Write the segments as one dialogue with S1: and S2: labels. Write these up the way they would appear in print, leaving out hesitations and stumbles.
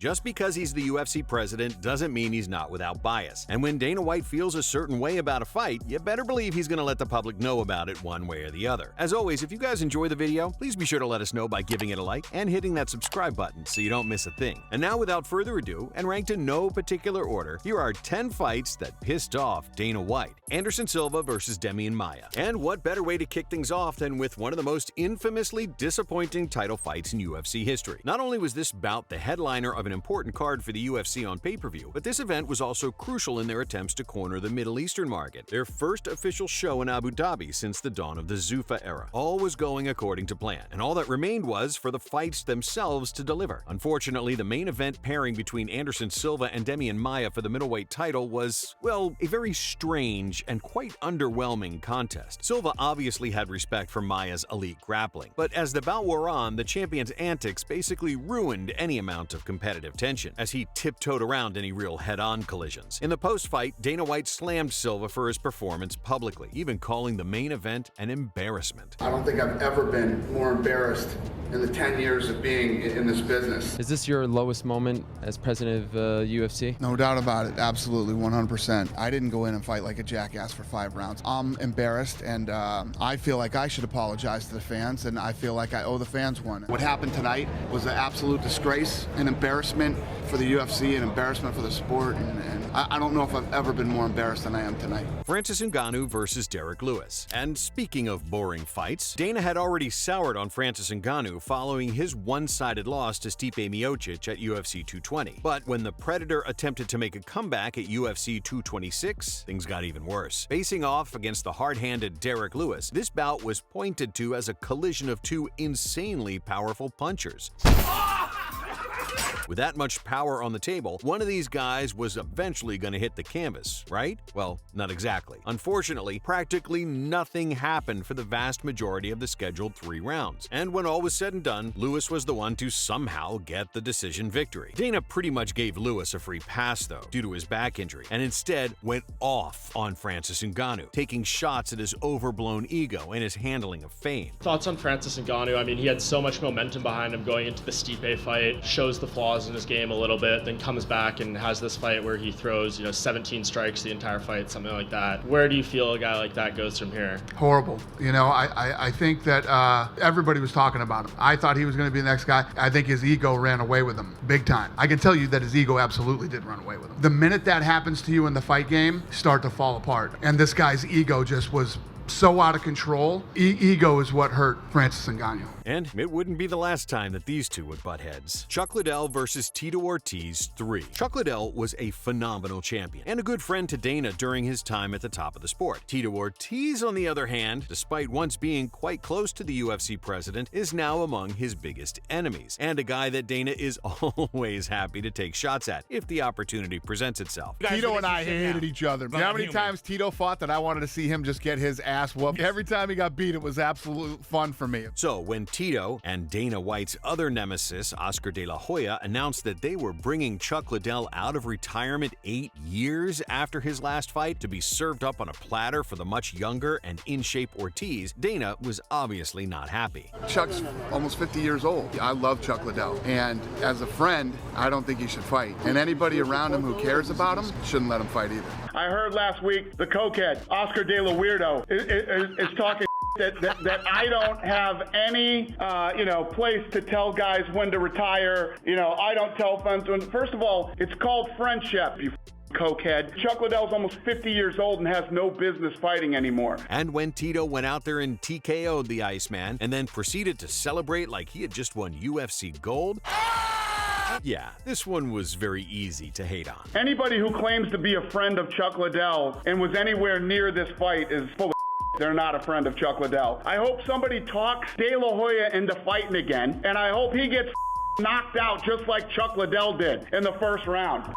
S1: Just because he's the UFC president doesn't mean he's not without bias. And when Dana White feels a certain way about a fight, you better believe he's going to let the public know about it one way or the other. As always, if you guys enjoy the video, please be sure to let us know by giving it a like and hitting that subscribe button so you don't miss a thing. And now, without further ado, and ranked in no particular order, here are 10 fights that pissed off Dana White. Anderson Silva versus Demian Maia. And what better way to kick things off than with one of the most infamously disappointing title fights in UFC history. Not only was this bout the headliner of an important card for the UFC on pay-per-view, but this event was also crucial in their attempts to corner the Middle Eastern market, their first official show in Abu Dhabi since the dawn of the Zuffa era. All was going according to plan, and all that remained was for the fights themselves to deliver. Unfortunately, the main event pairing between Anderson Silva and Demian Maia for the middleweight title was, well, a very strange and quite underwhelming contest. Silva obviously had respect for Maia's elite grappling, but as the bout wore on, the champion's antics basically ruined any amount of competitive tension, as he tiptoed around any real head-on collisions. In the post-fight, Dana White slammed Silva for his performance publicly, even calling the main event an embarrassment.
S2: I don't think I've ever been more embarrassed in the 10 years of being in this business.
S3: Is this your lowest moment as president of UFC?
S4: No doubt about it, absolutely, 100%. I didn't go in and fight like a jackass for 5 rounds. I'm embarrassed, and I feel like I should apologize to the fans, and I feel like I owe the fans one. What happened tonight was an absolute disgrace, an embarrassment for the UFC, an embarrassment for the sport, and I don't know if I've ever been more embarrassed than I am tonight.
S1: Francis Ngannou versus Derek Lewis. And speaking of boring fights, Dana had already soured on Francis Ngannou following his one-sided loss to Stipe Miocic at UFC 220. But when the Predator attempted to make a comeback at UFC 226, things got even worse. Facing off against the hard-handed Derek Lewis, this bout was pointed to as a collision of two insanely powerful punchers. With that much power on the table, one of these guys was eventually going to hit the canvas, right? Well, not exactly. Unfortunately, practically nothing happened for the vast majority of the scheduled 3 rounds. And when all was said and done, Lewis was the one to somehow get the decision victory. Dana pretty much gave Lewis a free pass, though, due to his back injury, and instead went off on Francis Ngannou, taking shots at his overblown ego and his handling of fame.
S5: Thoughts on Francis Ngannou? I mean, he had so much momentum behind him going into the Stipe fight, shows the flaws in his game a little bit, then comes back and has this fight where he throws, 17 strikes the entire fight, something like that. Where do you feel a guy like that goes from here?
S4: Horrible. I think that everybody was talking about him. I thought he was going to be the next guy. I think his ego ran away with him big time. I can tell you that his ego absolutely did run away with him. The minute that happens to you in the fight game, start to fall apart. And this guy's ego just was so out of control. Ego is what hurt Francis Ngannou.
S1: And it wouldn't be the last time that these two would butt heads. Chuck Liddell versus Tito Ortiz 3. Chuck Liddell was a phenomenal champion and a good friend to Dana during his time at the top of the sport. Tito Ortiz, on the other hand, despite once being quite close to the UFC president, is now among his biggest enemies, and a guy that Dana is always happy to take shots at if the opportunity presents itself.
S6: Tito and I hated each other. You know how many times Tito fought that I wanted to see him just get his ass whooped? Every time he got beat, it was absolute fun for me.
S1: So when Tito and Dana White's other nemesis, Oscar De La Hoya, announced that they were bringing Chuck Liddell out of retirement 8 years after his last fight to be served up on a platter for the much younger and in-shape Ortiz, Dana was obviously not happy.
S4: Chuck's almost 50 years old. I love Chuck Liddell, and as a friend, I don't think he should fight. And anybody around him who cares about him shouldn't let him fight either.
S2: I heard last week the cokehead, Oscar De La Weirdo, is talking that I don't have any, place to tell guys when to retire. I don't tell friends when. First of all, it's called friendship, you cokehead. Chuck Liddell's almost 50 years old and has no business fighting anymore.
S1: And when Tito went out there and TKO'd the Iceman and then proceeded to celebrate like he had just won UFC gold, yeah, this one was very easy to hate on.
S2: Anybody who claims to be a friend of Chuck Liddell and was anywhere near this fight is full of they're not a friend of Chuck Liddell. I hope somebody talks De La Hoya into fighting again, and I hope he gets knocked out just like Chuck Liddell did in the first round.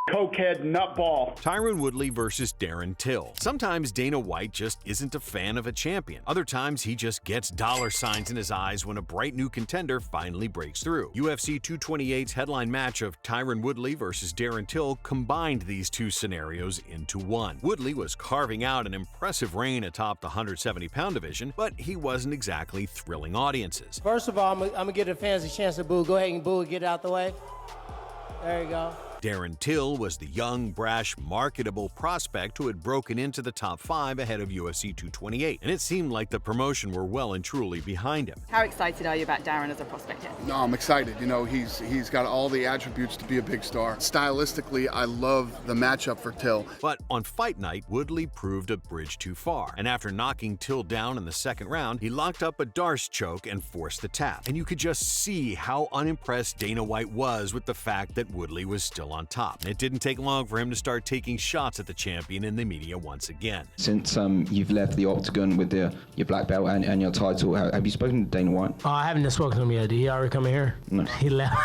S2: Cokehead nutball.
S1: Tyron Woodley versus Darren Till. Sometimes Dana White just isn't a fan of a champion. Other times he just gets dollar signs in his eyes when a bright new contender finally breaks through. UFC 228's headline match of Tyron Woodley versus Darren Till combined these two scenarios into one. Woodley was carving out an impressive reign atop the 170-pound division, but he wasn't exactly thrilling audiences.
S7: First of all, I'm gonna give the fans a chance to boo. Go ahead and boo and get out the way. There you go.
S1: Darren Till was the young, brash, marketable prospect who had broken into the top 5 ahead of UFC 228, and it seemed like the promotion were well and truly behind him.
S8: How excited are you about Darren as a prospect here?
S4: No, I'm excited. You know, he's got all the attributes to be a big star. Stylistically, I love the matchup for Till.
S1: But on fight night, Woodley proved a bridge too far, and after knocking Till down in the second round, he locked up a Darce choke and forced the tap. And you could just see how unimpressed Dana White was with the fact that Woodley was still on top. It didn't take long for him to start taking shots at the champion in the media once again.
S9: Since you've left the octagon with your black belt and your title, have you spoken to Dana White?
S7: Oh, I haven't spoken to him yet. Did he already come in here?
S9: No.
S7: He left.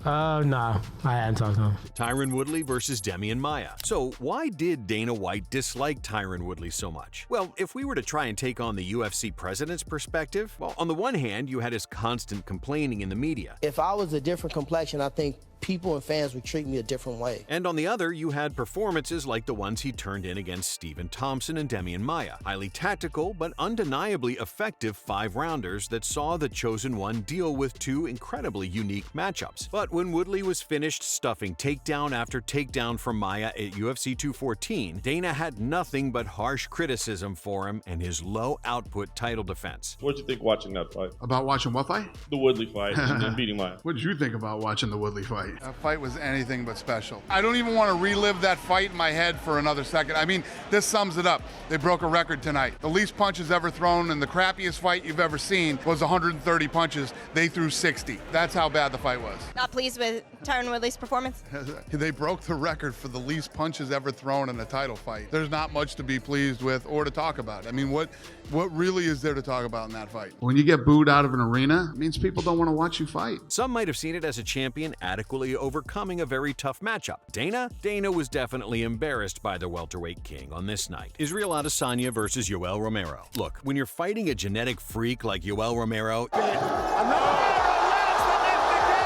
S7: No, I hadn't talked to him.
S1: Tyron Woodley versus Demian Maia. So why did Dana White dislike Tyron Woodley so much? Well, if we were to try and take on the UFC president's perspective, well, on the one hand, you had his constant complaining in the media.
S7: If I was a different complexion, I think people and fans would treat me a different way.
S1: And on the other, you had performances like the ones he turned in against Stephen Thompson and Demian Maia. Highly tactical, but undeniably effective 5-rounders that saw the chosen one deal with 2 incredibly unique matchups. But when Woodley was finished stuffing takedown after takedown from Maia at UFC 214, Dana had nothing but harsh criticism for him and his low-output title defense.
S10: What did you think watching that fight?
S4: About watching what fight?
S10: The Woodley fight and then beating Maia.
S4: What did you think about watching the Woodley fight? That fight was anything but special. I don't even want to relive that fight in my head for another second. I mean, this sums it up. They broke a record tonight. The least punches ever thrown in the crappiest fight you've ever seen was 130 punches. They threw 60. That's how bad the fight was.
S8: Not pleased with Tyron Woodley's performance?
S4: They broke the record for the least punches ever thrown in a title fight. There's not much to be pleased with or to talk about. I mean, what really is there to talk about in that fight? When you get booed out of an arena, it means people don't want to watch you fight.
S1: Some might have seen it as a champion adequately overcoming a very tough matchup. Dana was definitely embarrassed by the welterweight king on this night. Israel Adesanya versus Yoel Romero. Look, when you're fighting a genetic freak like Yoel Romero,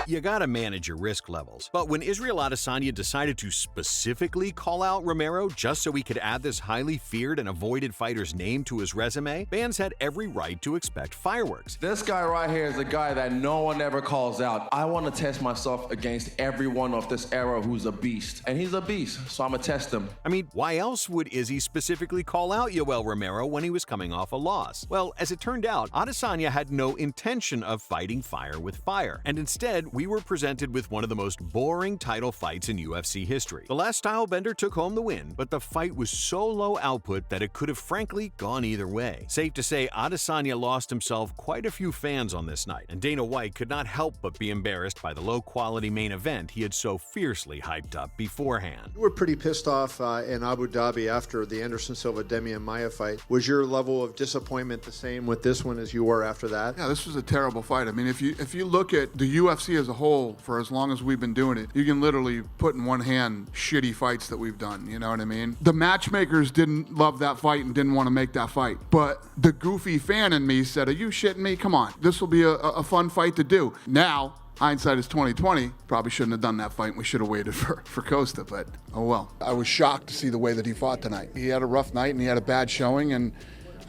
S1: you gotta manage your risk levels. But when Israel Adesanya decided to specifically call out Romero just so he could add this highly feared and avoided fighter's name to his resume, fans had every right to expect fireworks.
S11: This guy right here is a guy that no one ever calls out. I want to test myself against everyone of this era who's a beast. And he's a beast, so I'm gonna test him.
S1: I mean, why else would Izzy specifically call out Yoel Romero when he was coming off a loss? Well, as it turned out, Adesanya had no intention of fighting fire with fire, and instead, we were presented with one of the most boring title fights in UFC history. The last stylebender took home the win, but the fight was so low output that it could have frankly gone either way. Safe to say, Adesanya lost himself quite a few fans on this night, and Dana White could not help but be embarrassed by the low-quality main event he had so fiercely hyped up beforehand.
S12: You were pretty pissed off in Abu Dhabi after the Anderson Silva-Demian Maia fight. Was your level of disappointment the same with this one as you were after that?
S4: Yeah, this was a terrible fight. I mean, if you look at the UFC as a whole, for as long as we've been doing it, you can literally put in one hand shitty fights that we've done, you know what I mean? The matchmakers didn't love that fight and didn't want to make that fight. But the goofy fan in me said, are you shitting me? Come on, this will be a fun fight to do. Now, hindsight is 2020. Probably shouldn't have done that fight. We should have waited for Costa, but oh well. I was shocked to see the way that he fought tonight. He had a rough night and he had a bad showing, and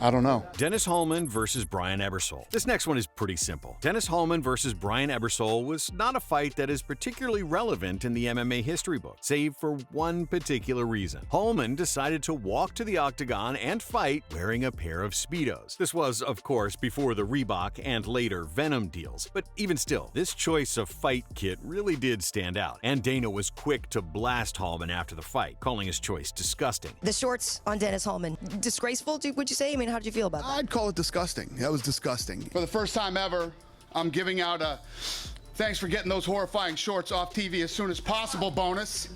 S4: I don't know.
S1: Dennis Hallman versus Brian Ebersol. This next one is pretty simple. Dennis Hallman versus Brian Ebersol was not a fight that is particularly relevant in the MMA history book, save for one particular reason. Hallman decided to walk to the octagon and fight wearing a pair of speedos. This was, of course, before the Reebok and later Venom deals, but even still, this choice of fight kit really did stand out, and Dana was quick to blast Hallman after the fight, calling his choice disgusting.
S13: The shorts on Dennis Hallman, disgraceful, would you say? I mean, how did you feel about that?
S4: I'd call it disgusting. That was disgusting. For the first time ever, I'm giving out a thanks for getting those horrifying shorts off TV as soon as possible bonus.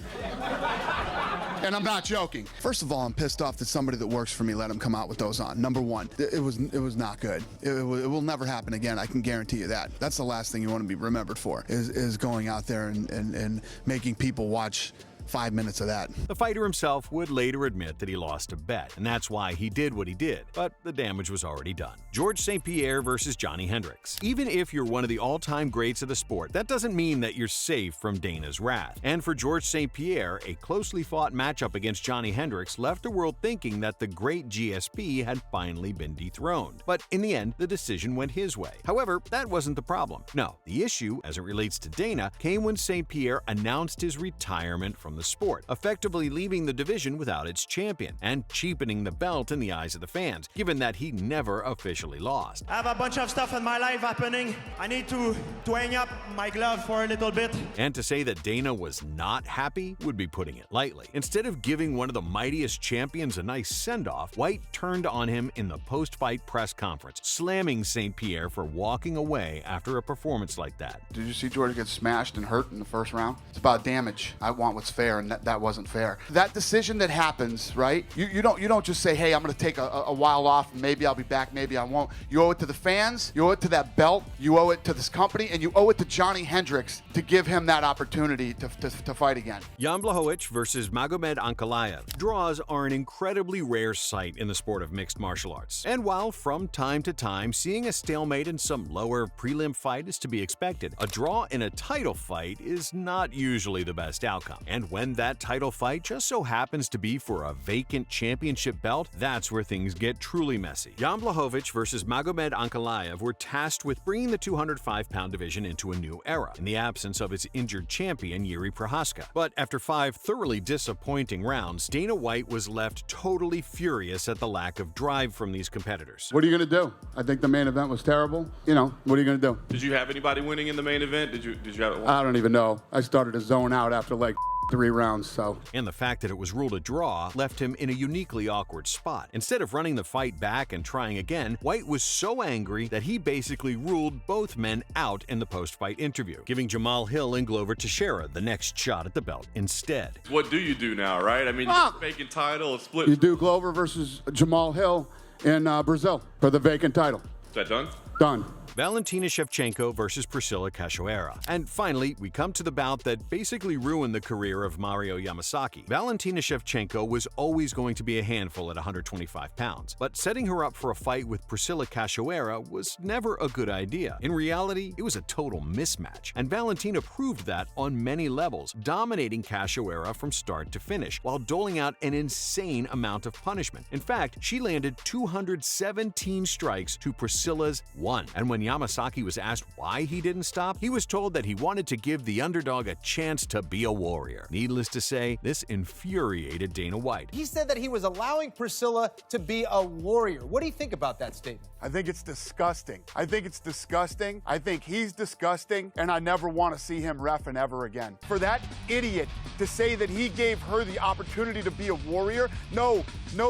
S4: And I'm not joking. First of all, I'm pissed off that somebody that works for me let him come out with those on. Number one, it was not good. It will never happen again. I can guarantee you that. That's the last thing you want to be remembered for, is going out there and making people watch 5 minutes of that.
S1: The fighter himself would later admit that he lost a bet, and that's why he did what he did, but the damage was already done. George St. Pierre versus Johnny Hendricks. Even if you're one of the all-time greats of the sport, that doesn't mean that you're safe from Dana's wrath. And for George St. Pierre, a closely fought matchup against Johnny Hendricks left the world thinking that the great GSP had finally been dethroned. But in the end, the decision went his way. However, that wasn't the problem. No, the issue, as it relates to Dana, came when St. Pierre announced his retirement from the sport, effectively leaving the division without its champion and cheapening the belt in the eyes of the fans, given that he never officially lost.
S14: I have a bunch of stuff in my life happening. I need to hang up my glove for a little bit.
S1: And to say that Dana was not happy would be putting it lightly. Instead of giving one of the mightiest champions a nice send-off, White turned on him in the post-fight press conference, slamming St. Pierre for walking away after a performance like that.
S4: Did you see George get smashed and hurt in the first round? It's about damage. I want what's fair, and that wasn't fair. That decision that happens, right? You don't just say, hey, I'm going to take a while off, and maybe I'll be back, maybe I won't. You owe it to the fans, you owe it to that belt, you owe it to this company, and you owe it to Johnny Hendricks to give him that opportunity to fight again.
S1: Jan Blachowicz versus Magomed Ankalaev. Draws are an incredibly rare sight in the sport of mixed martial arts. And while from time to time seeing a stalemate in some lower prelim fight is to be expected, a draw in a title fight is not usually the best outcome. And when that title fight just so happens to be for a vacant championship belt, that's where things get truly messy. Jan Blachowicz versus Magomed Ankalaev were tasked with bringing the 205-pound division into a new era, in the absence of its injured champion Yuri Prohaska. But after 5 thoroughly disappointing rounds, Dana White was left totally furious at the lack of drive from these competitors.
S4: What are you going to do? I think the main event was terrible. You know, what are you going to do?
S10: Did you have anybody winning in the main event? Did you have it?
S4: I don't even know. I started to zone out after like 3 rounds, so.
S1: And the fact that it was ruled a draw left him in a uniquely awkward spot. Instead of running the fight back and trying again, White was so angry that he basically ruled both men out in the post-fight interview, giving Jamal Hill and Glover Teixeira the next shot at the belt instead.
S10: What do you do now, right? I mean, vacant title, a split.
S4: You do Glover versus Jamal Hill in Brazil for the vacant title.
S10: Is that done?
S4: Done.
S1: Valentina Shevchenko versus Priscilla Cachoeira. And finally, we come to the bout that basically ruined the career of Mario Yamasaki. Valentina Shevchenko was always going to be a handful at 125 pounds, but setting her up for a fight with Priscilla Cachoeira was never a good idea. In reality, it was a total mismatch, and Valentina proved that on many levels, dominating Cachoeira from start to finish, while doling out an insane amount of punishment. In fact, she landed 217 strikes to Priscilla's 1, and when Yamasaki was asked why he didn't stop, he was told that he wanted to give the underdog a chance to be a warrior. Needless to say, this infuriated Dana White.
S15: He said that he was allowing Priscilla to be a warrior. What do you think about that statement?
S4: I think it's disgusting. I think it's disgusting. I think he's disgusting, and I never want to see him reffing ever again. For that idiot to say that he gave her the opportunity to be a warrior, no,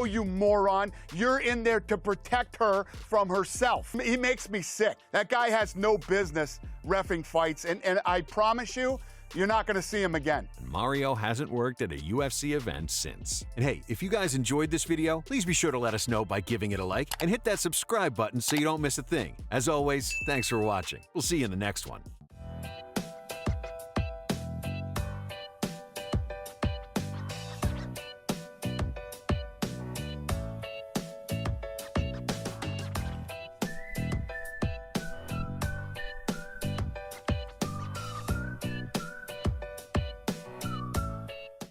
S4: you moron. You're in there to protect her from herself. He makes me sick. That guy has no business reffing fights, and I promise you, you're not going to see him again.
S1: Mario hasn't worked at a UFC event since. And hey, if you guys enjoyed this video, please be sure to let us know by giving it a like and hit that subscribe button so you don't miss a thing. As always, thanks for watching. We'll see you in the next one.